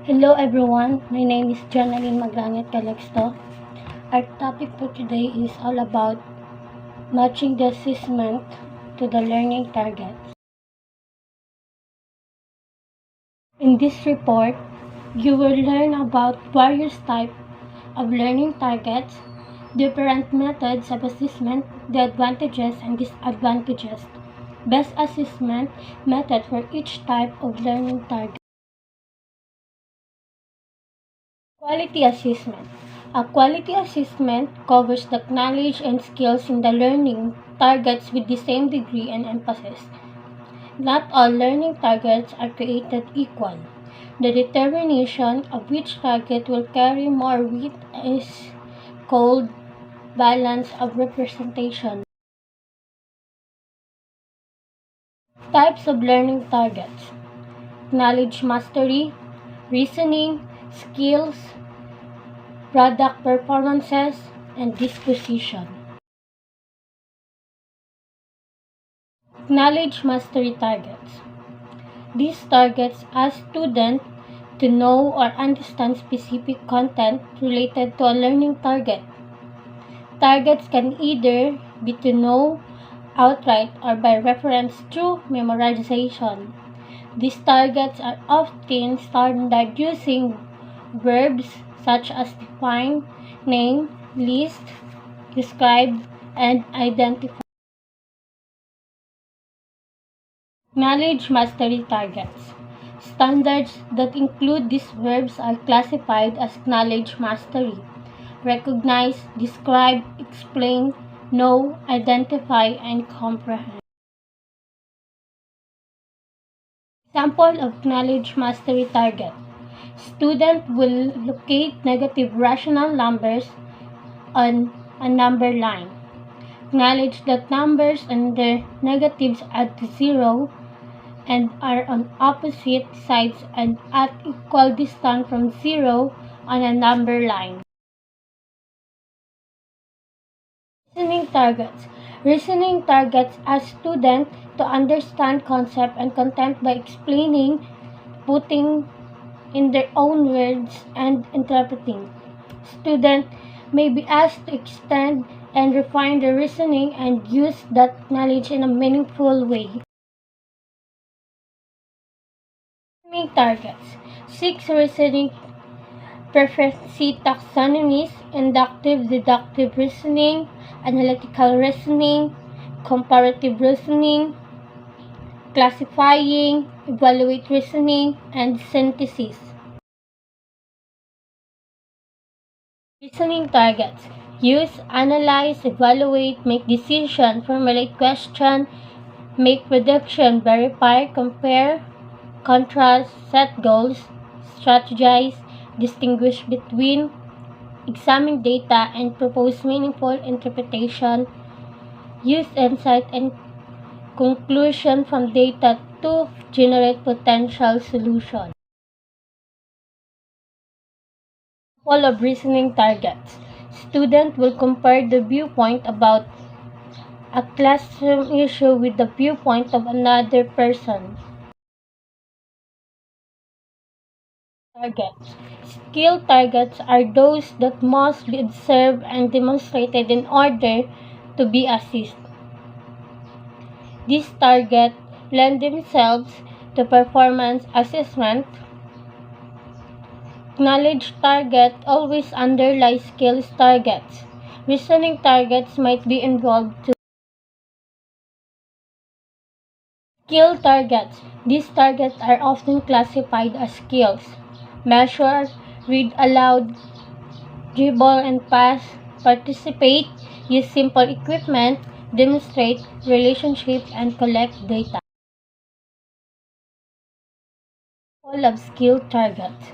Hello everyone, my name is Jonalyn Maglanget Calexto. Our topic for today is all about matching the assessment to the learning targets. In this report, you will learn about various types of learning targets, different methods of assessment, the advantages and disadvantages, best assessment method for each type of learning target. Quality assessment. A quality assessment covers the knowledge and skills in the learning targets with the same degree and emphasis. Not all learning targets are created equal. The determination of which target will carry more weight is called balance of representation. Types of learning targets: knowledge mastery, reasoning, skills, product performances, and disposition. Knowledge mastery targets. These targets ask students to know or understand specific content related to a learning target. Targets can either be to know outright or by reference through memorization. These targets are often standard using verbs such as define, name, list, describe, and identify. Knowledge mastery targets. Standards that include these verbs are classified as knowledge mastery. Recognize, describe, explain, know, identify, and comprehend. Example of knowledge mastery target. Student will locate negative rational numbers on a number line. Acknowledge that numbers and their negatives add to zero and are on opposite sides and at equal distance from zero on a number line. Reasoning targets. Reasoning targets ask students to understand concept and content by explaining, putting in their own words, and interpreting. Students may be asked to extend and refine their reasoning and use that knowledge in a meaningful way. Reasoning targets. 6 reasoning preference taxonomies: inductive, deductive reasoning, analytical reasoning, comparative reasoning, classifying, evaluate reasoning, and synthesis. Reasoning targets. Use, analyze, evaluate, make decision, formulate question, make prediction, verify, compare, contrast, set goals, strategize, distinguish between, examine data, and propose meaningful interpretation. Use insight and conclusion from data to generate potential solutions. Example of reasoning targets. Student will compare the viewpoint about a classroom issue with the viewpoint of another person. Targets. Skill targets are those that must be observed and demonstrated in order to be assessed. These targets lend themselves to performance assessment. Knowledge target always underlies skills targets. Reasoning targets might be involved too. Skill targets. These targets are often classified as skills. Measure, read aloud, dribble and pass, participate, use simple equipment, demonstrate relationships, and collect data. All of skill targets.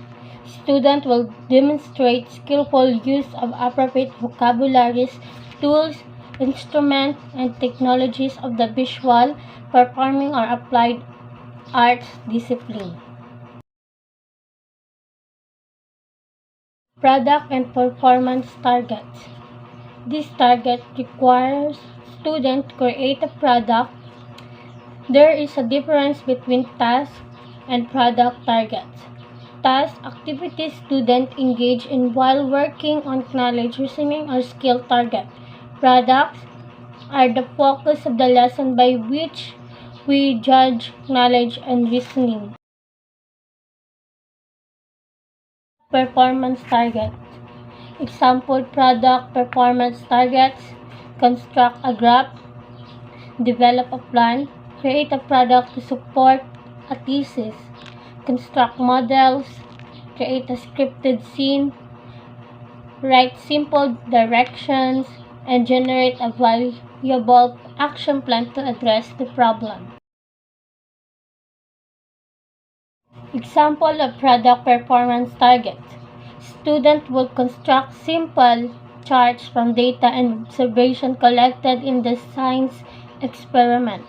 Student will demonstrate skillful use of appropriate vocabularies, tools, instruments, and technologies of the visual, performing, or applied arts discipline. Product and performance targets. This target requires students to create a product. There is a difference between task and product targets. task, activities students engage in while working on knowledge, reasoning, or skill target. Products are the focus of the lesson by which we judge knowledge and reasoning. Performance target. Example product performance targets: construct a graph, develop a plan, create a product to support a thesis, construct models, create a scripted scene, write simple directions, and generate a valuable action plan to address the problem. Example of product performance target. Student will construct simple charts from data and observation collected in the science experiment.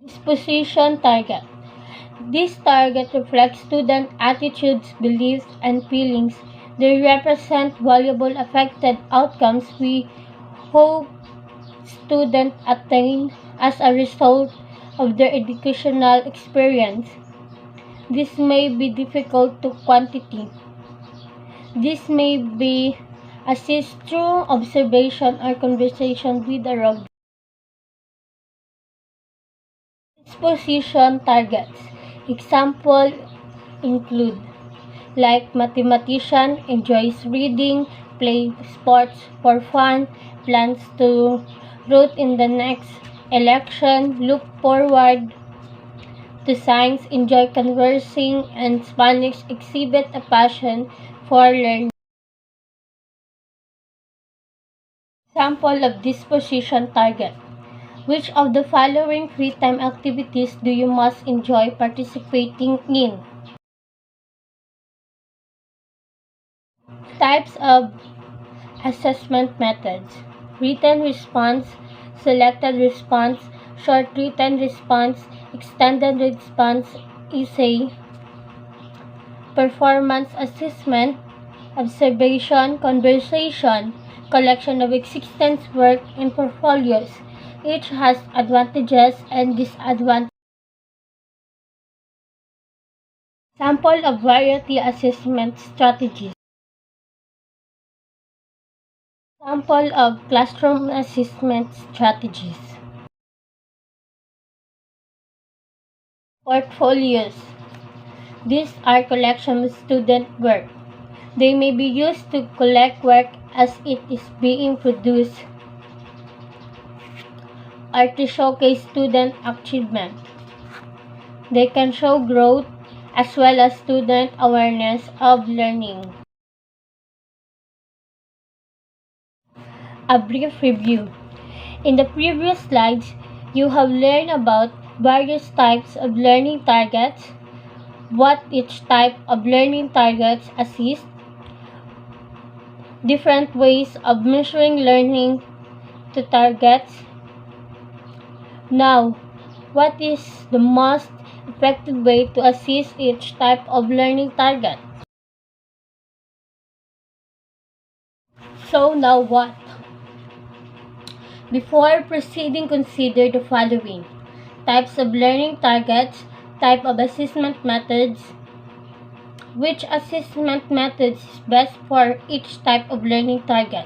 Disposition target. This target reflects student attitudes, beliefs, and feelings. They represent valuable affected outcomes we hope students attain as a result of their educational experience. This may be difficult to quantity. This may be assist through observation or conversation with a robot. Disposition targets. Example include like mathematician enjoys reading, play sports for fun, plans to vote in the next election, look forward to science, enjoy conversing, and Spanish exhibit a passion for learning. Example of disposition target. Which of the following free time activities do you most enjoy participating in? Types of assessment methods: written response, selected response, short written response, extended response, essay. Performance assessment: observation, conversation, collection of existing work, and portfolios. Each has advantages and disadvantages. Sample of variety assessment strategies. Sample of classroom assessment strategies. Portfolios. These are collections of student work. They may be used to collect work as it is being produced or to showcase student achievement. They can show growth as well as student awareness of learning. A brief review. In the previous slides, you have learned about various types of learning targets, what each type of learning targets assist, different ways of measuring learning to targets. Now, what is the most effective way to assist each type of learning target? So now what? Before proceeding, consider the following: types of learning targets, type of assessment methods, which assessment methods is best for each type of learning target.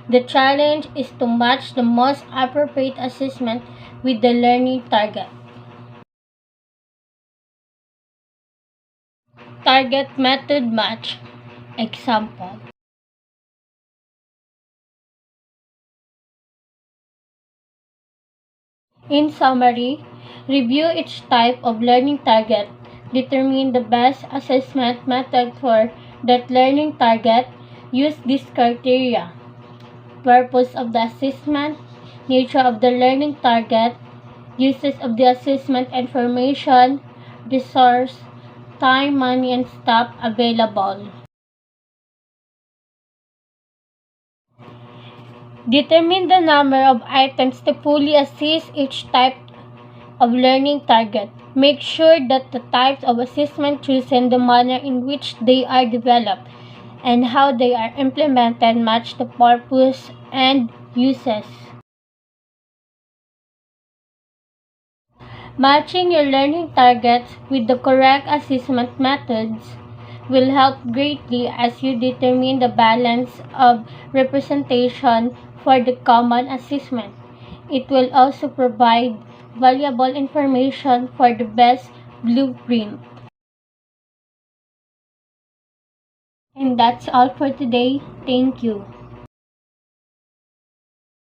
The challenge is to match the most appropriate assessment with the learning target. Target method match. Example. In summary, review each type of learning target, determine the best assessment method for that learning target, use these criteria: purpose of the assessment, nature of the learning target, uses of the assessment information, resource, time, money, and staff available. Determine the number of items to fully assess each type of learning target. Make sure that the types of assessment chosen, the manner in which they are developed, and how they are implemented match the purpose and uses. Matching your learning targets with the correct assessment methods will help greatly as you determine the balance of representation for the common assessment. It will also provide valuable information for the best blueprint. And that's all for today. Thank you.